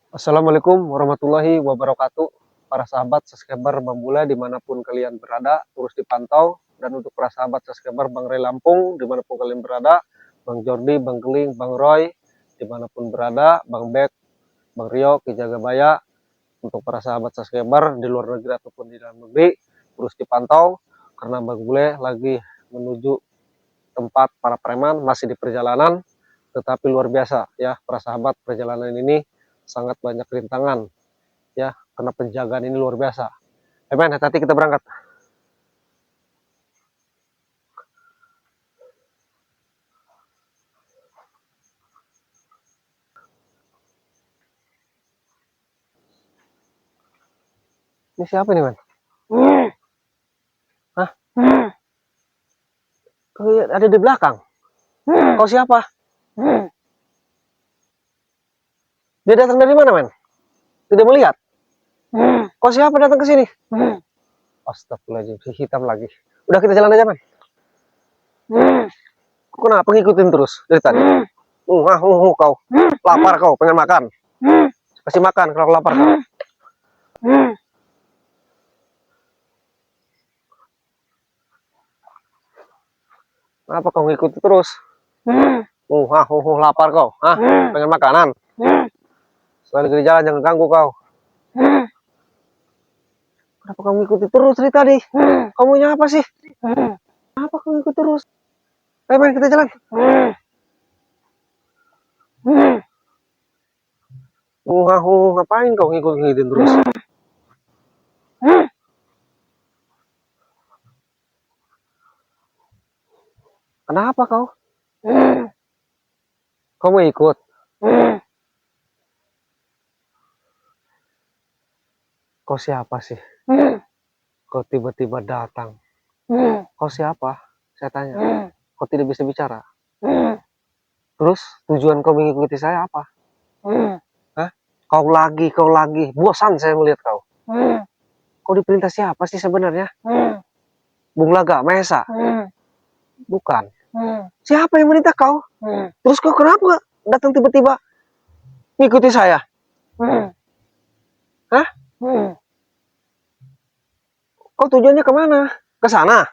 Assalamualaikum warahmatullahi wabarakatuh. Para sahabat subscriber Bang Bule dimanapun kalian berada, terus dipantau. Dan untuk para sahabat subscriber Bang Ray Lampung dimanapun kalian berada, Bang Jordi, Bang Keling, Bang Roy dimanapun berada, Bang Bek, Bang Rio, Ki Jagabaya. Untuk para sahabat subscriber di luar negeri ataupun di dalam negeri, terus dipantau karena Bang Bule lagi menuju tempat para preman, masih di perjalanan, tetapi luar biasa ya para sahabat. Perjalanan ini sangat banyak rintangan ya, karena penjagaan ini luar biasa. Men, hati-hati kita berangkat. Ini siapa nih, men? Hah? Ada di belakang. Kau siapa? Dia datang dari mana, men? Tidak melihat. Kau siapa datang ke sini? Astagfirullahaladzim, si hitam lagi. Udah, kita jalan aja, men. Kau kenapa ngikutin terus dari tadi? Kau. Lapar kau, pengen makan. Kasih makan kalau lapar kau. Kenapa kau ngikutin terus? Lapar kau. Pengen makanan. Sekali di jalan jangan ganggu kau. Kenapa kamu ngikuti terus dari tadi? Kamu nya apa sih? Kenapa kamu ngikut terus? Ayo, men, kita jalan. Ngapain kau ngikutin terus? Kenapa kau? Kau mau ikut? Kau siapa sih? Kau tiba-tiba datang. Kau siapa? Saya tanya. Kau tidak bisa bicara. Terus tujuan kau mengikuti saya apa? Hah? Kau lagi. Bosan saya melihat kau. Kau diperintah siapa sih sebenarnya? Bung Laga, Mahesa? Bukan. Siapa yang merintah kau? Terus kau kenapa datang tiba-tiba ngikuti saya? Hah? Kau tujuannya kemana? Ke sana?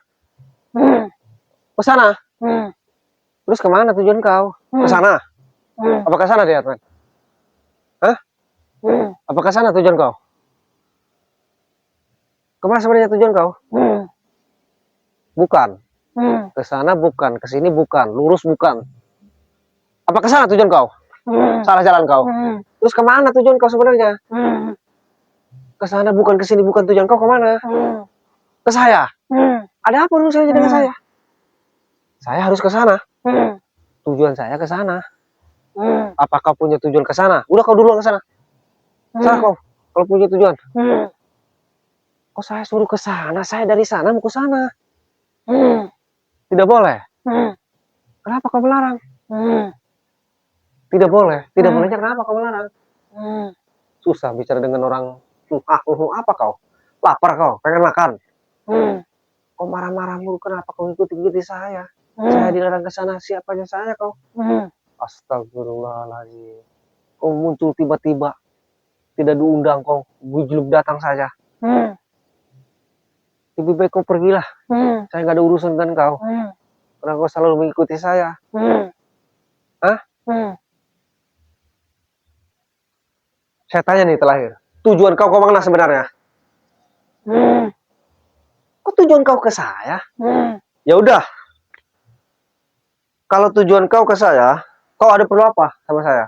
Ke sana? Terus kemana tujuan kau? Ke sana? Apa ke sana, lihat, man? Hah? Apa ke sana tujuan kau? Kemana sebenarnya tujuan kau? Bukan. Ke sana bukan, ke sini bukan, lurus bukan. Apa ke sana tujuan kau? Salah jalan kau. Terus kemana tujuan kau sebenarnya? Ke sana bukan, ke sini bukan, tujuan kau kemana? Ke saya. Ada apa urusannya dengan saya? Saya harus ke sana. Tujuan saya ke sana. Apakah punya tujuan ke sana? Udah, kau duluan ke sana. Sana kau, kalau punya tujuan. Kok saya suruh ke sana? Saya dari sana mau ke sana. Tidak boleh. Kenapa kau melarang? Tidak boleh. Tidak bolehnya kenapa kau melarang? Susah bicara dengan orang. Apa kau? Lapar kau? Pengen makan? Kau marah-marah mulu. Kenapa kau ikuti saya? Saya dilarang ke sana. Siapanya saya kau? Astagfirullahaladzim. Kau muncul tiba-tiba. Tidak diundang kau. Gujluk datang saja. Lebih baik kau pergilah. Saya nggak ada urusan dengan kau. Karena kau selalu mengikuti saya. Hah? Saya tanya nih terakhir. Tujuan kau kemana sebenarnya? Kok tujuan kau ke saya? Ya udah. Kalau tujuan kau ke saya, kau ada perlu apa sama saya?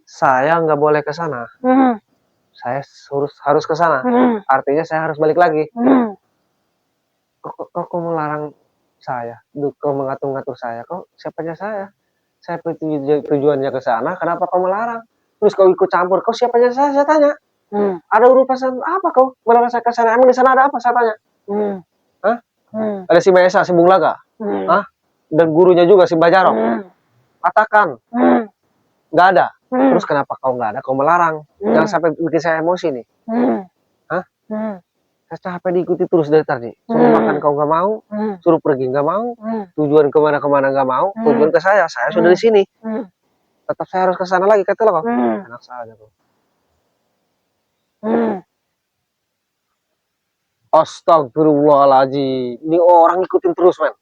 Saya nggak boleh ke sana. Saya harus ke sana. Artinya saya harus balik lagi. Kok melarang saya? Kau mengatur-ngatur saya? Kau siapanya saya? Saya tujuannya ke sana. Kenapa kau melarang? Terus kau ikut campur. Kau siapanya saya? Saya tanya. Ada urusan apa kau melarang saya ke sana? Emang di sana ada apa? Saya tanya. Hah? Ada si Maesa, si Bung Laga. Hah? Dan gurunya juga si Bajarok. Katakan. Nggak ada. Terus kenapa kau nggak ada? Kau melarang. Jangan sampai bikin saya emosi nih. Hah? Saya capek diikuti terus dari tadi. Suruh makan kau nggak mau, suruh pergi nggak mau, tujuan kemana-kemana nggak mau, tujuan ke saya sudah di sini. Tetap saya harus ke sana lagi, kata lo kok. Enak saja tuh. Astagfirullahaladzim. Ini orang ikutin terus, men.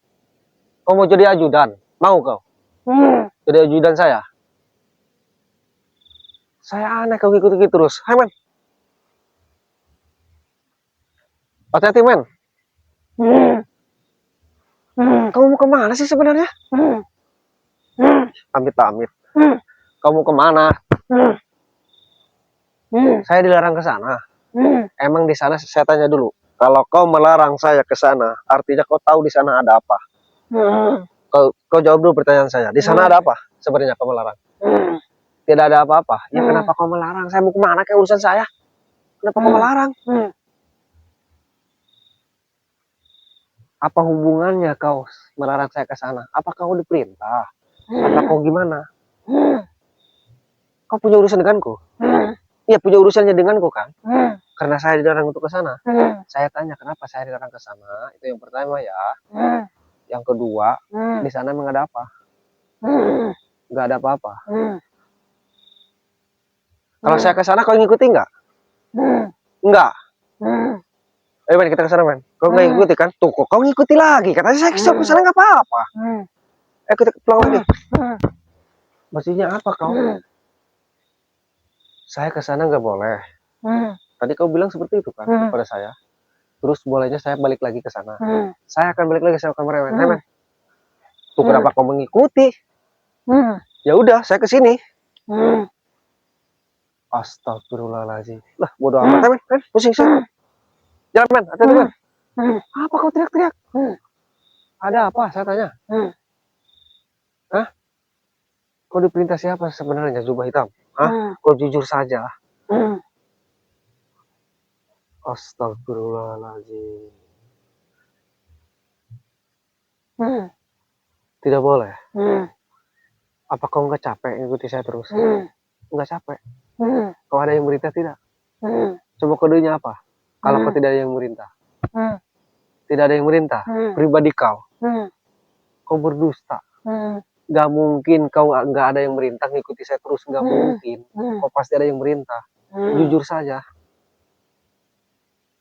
Kau mau jadi ajudan? Mau kau? Jadi ajudan saya? Saya aneh kau ikuti terus. Hai, men. Hati-hati, men. Kamu mau kemana sih sebenarnya? Amit-amit. Kamu kemana? Saya dilarang ke sana. Emang di sana saya tanya dulu. Kalau kau melarang saya ke sana, artinya kau tahu di sana ada apa? Kau jawab dulu pertanyaan saya. Di sana ada apa? Sebenarnya kau melarang. Tidak ada apa-apa. Ya kenapa kau melarang? Saya mau kemana? Kayak urusan saya. Kenapa kau melarang? Apa hubungannya kau melarang saya ke sana? Apa kau diperintah? Apa kau gimana? Kau punya urusan denganku? Iya, punya urusannya denganku kan? Karena saya dilarang untuk ke sana. Saya tanya kenapa saya dilarang ke sana? Itu yang pertama ya. Yang kedua, di sana emang ada apa? Nggak ada apa-apa. Kalau saya ke sana kau ngikuti nggak? Nggak. Ayo men, kita ke sana men. Kau nggak ngikuti kan? Tuh, kau ngikuti lagi. Katanya saya ke sana nggak apa-apa. Kita pulang lagi. Maksudnya apa kau? Saya ke sana nggak boleh. Tadi kau bilang seperti itu kan kepada saya. Terus bolehnya saya balik lagi ke sana. Saya akan balik lagi ke kamar men. Tuh kenapa kau mengikuti? Ya udah, saya ke sini. Astagfirullahaladzim. Lah, bodoh amat men. Pusing saya. Jalan men, hati-hati men. Apa kau teriak-teriak? Ada apa? Saya tanya. Hah? Kau diperintah siapa sebenarnya jubah hitam? Hah? Kau jujur saja. Astagfirullahaladzim. Tidak boleh. Apa kau nggak capek ngikuti saya terus? Nggak capek. Kau ada yang merintah tidak? Coba kodenya apa? Kalau kau tidak ada yang merintah. Tidak ada yang merintah. Pribadi kau. Kau berdusta. Gak mungkin kau nggak ada yang merintah ngikuti saya terus. Gak mungkin. Kau pasti ada yang merintah. Jujur saja.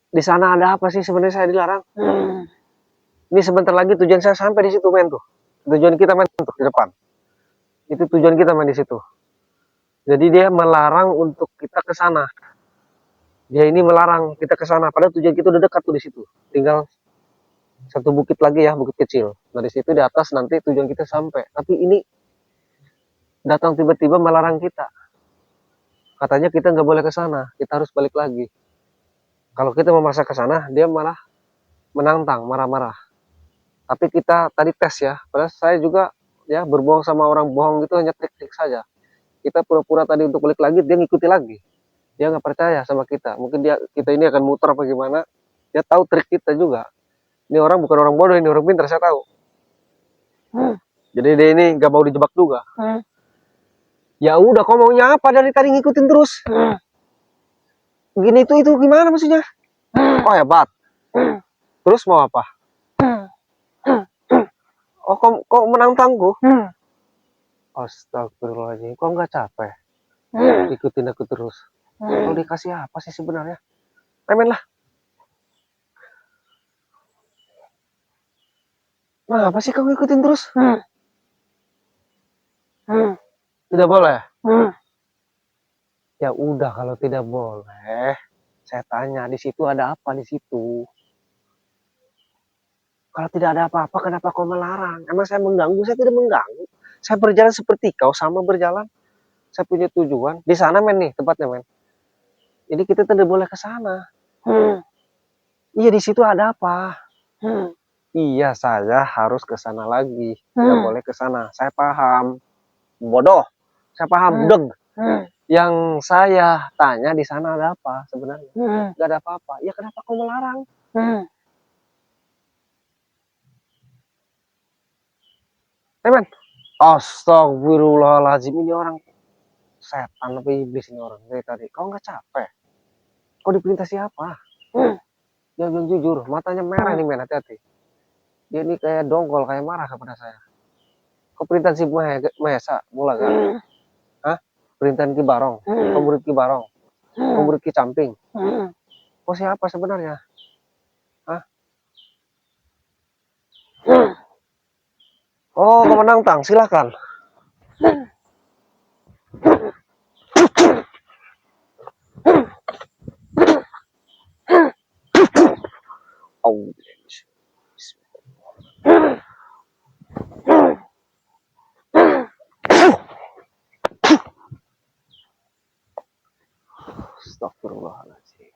Di sana ada apa sih sebenarnya saya dilarang? Ini sebentar lagi tujuan saya sampai di situ men tuh. Tujuan kita men tuh di depan. Itu tujuan kita men di situ. Jadi dia melarang untuk kita ke sana. Dia ini melarang kita ke sana. Padahal tujuan kita udah dekat tuh di situ. Tinggal satu bukit lagi ya, bukit kecil. Nah di situ di atas nanti tujuan kita sampai. Tapi ini datang tiba-tiba melarang kita. Katanya kita nggak boleh ke sana. Kita harus balik lagi. Kalau kita memaksa ke sana, dia malah menantang, marah-marah. Tapi kita tadi tes ya. Padahal saya juga ya berbohong sama orang bohong gitu hanya trik-trik saja. Kita pura-pura tadi untuk balik lagi, dia ngikuti lagi. Dia nggak percaya sama kita. Mungkin kita ini akan muter apa gimana. Dia tahu trik kita juga. Ini orang bukan orang bodoh, ini orang pintar, saya tahu. Jadi dia ini nggak mau dijebak juga. Ya udah, kau maunya apa dari tadi ngikutin terus? Gini itu gimana maksudnya? Oh hebat. Terus mau apa? Oh kok menantangku? Astagfirullahaladzim, kok nggak capek? Ikutin aku terus. Kalau dikasih apa sih sebenarnya? Main lah. Nah, apa sih kau ngikutin terus? Tidak boleh. Ya udah kalau tidak boleh, saya tanya di situ ada apa di situ? Kalau tidak ada apa-apa, kenapa kau melarang? Emang saya mengganggu? Saya tidak mengganggu. Saya berjalan seperti kau, sama berjalan. Saya punya tujuan. Di sana men nih tempatnya men. Jadi kita tidak boleh ke sana. Iya di situ ada apa? Iya saya harus ke sana lagi. Tidak boleh ke sana. Saya paham. Bodoh. Saya paham. Deg. Yang saya tanya di sana ada apa sebenarnya? Gak ada apa-apa. Ya kenapa kau melarang? Men. Astagfirullahaladzim, ini orang setan apa iblis ini orang dari tadi. Kau nggak capek? Kau diperintah siapa? Dia bilang jujur, matanya merah nih men, hati-hati. Dia ini kayak dongkol, kayak marah kepada saya. Kau perintah si Mahesa, mula gak? Hah? Perintahan Ki Barong, kau murid Ki Barong, kau murid Ki Camping. Kau siapa sebenarnya? Hah? Oh, Komandan Tang, silakan. Oh, astagfirullahaladzim.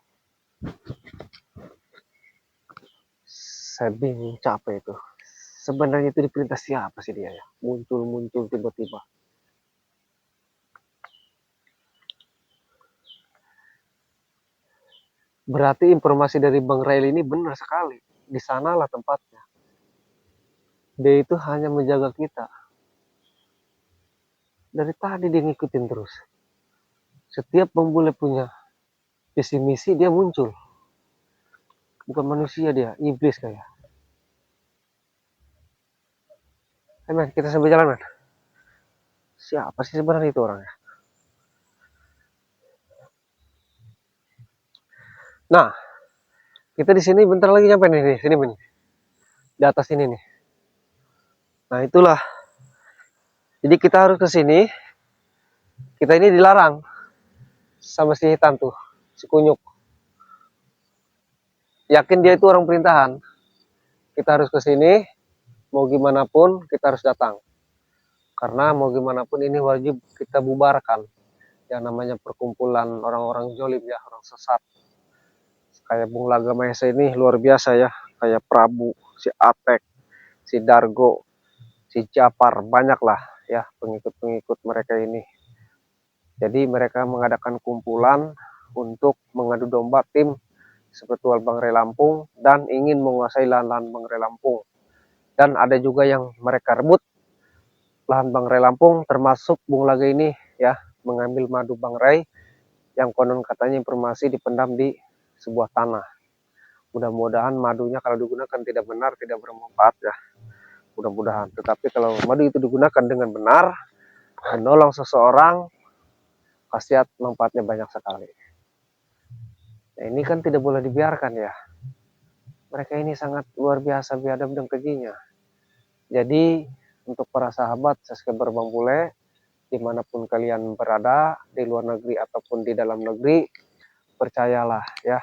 Saya bingung capek itu. Sebenarnya itu diperintah siapa sih dia ya? Muncul-muncul tiba-tiba. Berarti informasi dari Bang Rail ini benar sekali. Di sanalah tempatnya. Dia itu hanya menjaga kita. Dari tadi dia ngikutin terus. Setiap Bang Bule punya visi misi dia muncul. Bukan manusia dia, iblis kayak. Men, kita sambil jalan, men. Siapa sih sebenarnya itu orangnya? Nah, kita di sini bentar lagi nyampe nih, di sini nih. Di atas ini nih. Nah, itulah. Jadi kita harus ke sini. Kita ini dilarang sama si Hitan tuh, si Kunyuk. Yakin dia itu orang perintahan. Kita harus ke sini, mau gimana pun kita harus datang. Karena mau gimana pun ini wajib kita bubarkan. Yang namanya perkumpulan orang-orang jolim ya, orang sesat. Kayak Bung Laga Mahesa ini luar biasa ya. Kayak Prabu, si Atek, si Dargo, si Japar, banyak lah ya pengikut-pengikut mereka ini. Jadi mereka mengadakan kumpulan untuk mengadu domba tim Spiritual Bang Ray Lampung dan ingin menguasai lahan-lahan Bang Ray Lampung. Dan ada juga yang mereka rebut lahan Bang Ray Lampung, termasuk Bung Laga ini ya, mengambil madu Bang Ray yang konon katanya informasi dipendam di sebuah tanah. Mudah-mudahan madunya kalau digunakan tidak benar, tidak bermanfaat ya. Mudah-mudahan. Tetapi kalau madu itu digunakan dengan benar, menolong seseorang, khasiat manfaatnya banyak sekali. Nah, ini kan tidak boleh dibiarkan ya. Mereka ini sangat luar biasa biadab dan kejinya. Jadi untuk para sahabat subscriber Bang Bule, dimanapun kalian berada, di luar negeri ataupun di dalam negeri, percayalah ya,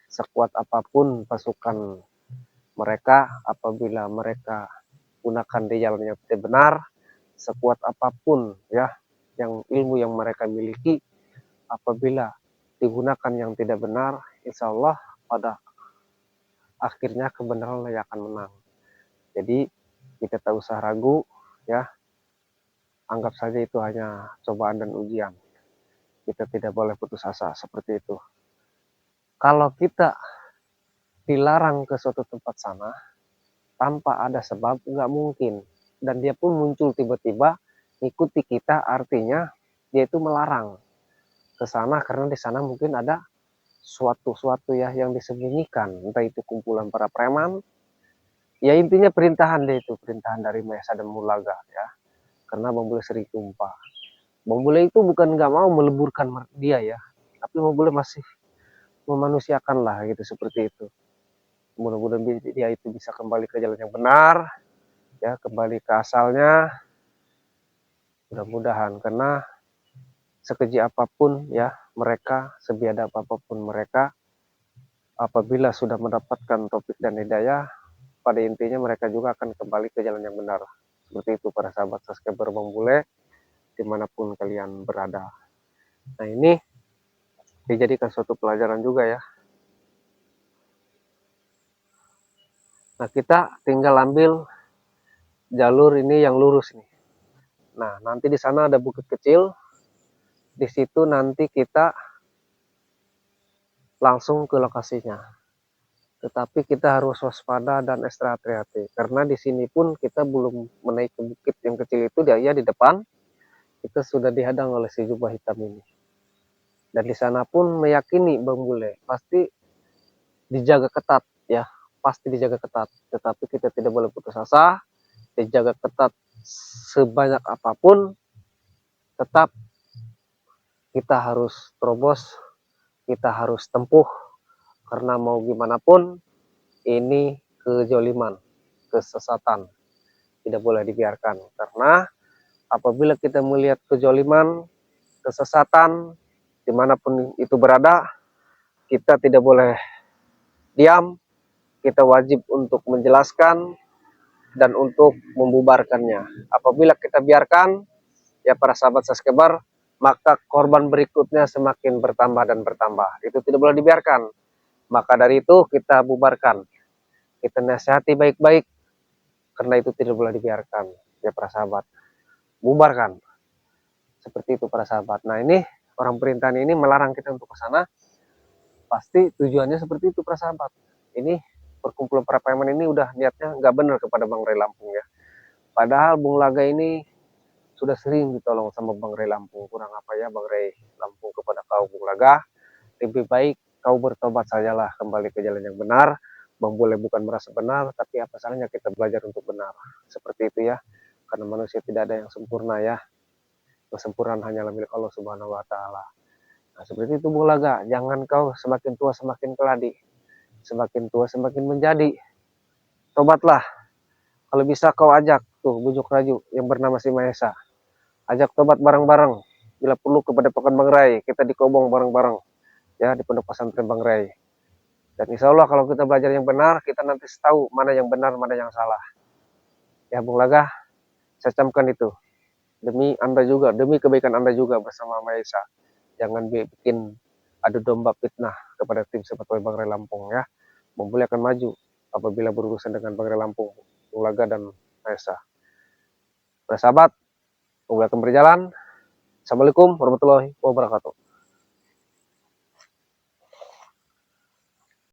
sekuat apapun pasukan mereka, apabila mereka gunakan di jalan yang tidak benar, sekuat apapun ya, yang ilmu yang mereka miliki, apabila digunakan yang tidak benar, insya Allah pada akhirnya kebenaran yang akan menang. Jadi kita tak usah ragu ya, anggap saja itu hanya cobaan dan ujian. Kita tidak boleh putus asa seperti itu. Kalau kita dilarang ke suatu tempat sana tanpa ada sebab, nggak mungkin. Dan dia pun muncul tiba-tiba ikuti kita, artinya dia itu melarang ke sana karena di sana mungkin ada suatu ya yang disembunyikan, entah itu kumpulan para preman. Ya intinya perintahan dia itu, perintahan dari Mahesa dan Mulaga ya. Karena Bang Bule sering tumpah. Bang Bule itu bukan nggak mau meleburkan dia ya, tapi Bang Bule masih memanusiakan lah gitu, seperti itu. Mudah-mudahan dia itu bisa kembali ke jalan yang benar ya, kembali ke asalnya, mudah-mudahan. Karena sekeji apapun ya mereka, sebiadab apapun mereka, apabila sudah mendapatkan taufik dan hidayah, pada intinya mereka juga akan kembali ke jalan yang benar. Seperti itu para sahabat subscriber Bang Bule, dimanapun kalian berada. Nah ini dijadikan suatu pelajaran juga ya. Nah kita tinggal ambil jalur ini yang lurus nih. Nah nanti di sana ada bukit kecil, di situ nanti kita langsung ke lokasinya. Tetapi kita harus waspada dan ekstra hati-hati, karena di sini pun kita belum menaiki bukit yang kecil itu, dia di depan kita sudah dihadang oleh si jubah hitam ini. Dan di sana pun meyakini Bang Bule pasti dijaga ketat ya, pasti dijaga ketat. Tetapi kita tidak boleh putus asa, dijaga ketat sebanyak apapun, tetap kita harus terobos, kita harus tempuh, karena mau gimana pun ini kejoliman, kesesatan, tidak boleh dibiarkan. Karena apabila kita melihat kejoliman, kesesatan, dimanapun itu berada, kita tidak boleh diam, kita wajib untuk menjelaskan dan untuk membubarkannya. Apabila kita biarkan, ya para sahabat subscriber, maka korban berikutnya semakin bertambah dan bertambah. Itu tidak boleh dibiarkan. Maka dari itu kita bubarkan. Kita nasihati baik-baik, karena itu tidak boleh dibiarkan. Ya para sahabat, bubarkan. Seperti itu para sahabat. Nah ini orang perintahan ini melarang kita untuk ke sana. Pasti tujuannya seperti itu para sahabat. Ini perkumpulan para preman ini udah niatnya nggak benar kepada Bang Ray Lampung ya. Padahal Bung Laga ini sudah sering ditolong sama Bang Ray Lampung. Kurang apa ya Bang Ray Lampung kepada kau Bung Laga. Lebih baik kau bertobat sajalah, kembali ke jalan yang benar. Bang Bule bukan merasa benar, tapi apa salahnya kita belajar untuk benar. Seperti itu ya. Karena manusia tidak ada yang sempurna ya. Kesempurnaan hanyalah milik Allah Subhanahu wa taala. Nah, seperti itu Bung Laga. Jangan kau semakin tua semakin keladi. Semakin tua semakin menjadi. Tobatlah. Kalau bisa kau ajak tuh bujuk raju yang bernama si Mahesa. Ajak tobat bareng-bareng. Bila perlu kepada Pekan Bang Ray, kita dikobong bareng-bareng ya di Pondok Pesantren Bang Ray. Dan insya Allah kalau kita belajar yang benar, kita nanti tahu mana yang benar, mana yang salah. Ya Bung Laga, saya camkan itu. Demi Anda juga, demi kebaikan Anda juga bersama Mahesa. Jangan bikin adu domba fitnah kepada tim seperti Bang Ray Lampung ya. Bang Bule akan maju apabila berurusan dengan Bang Ray Lampung, Bung Laga dan Mahesa. Para sahabat, Bang Bule akan berjalan. Assalamualaikum warahmatullahi wabarakatuh.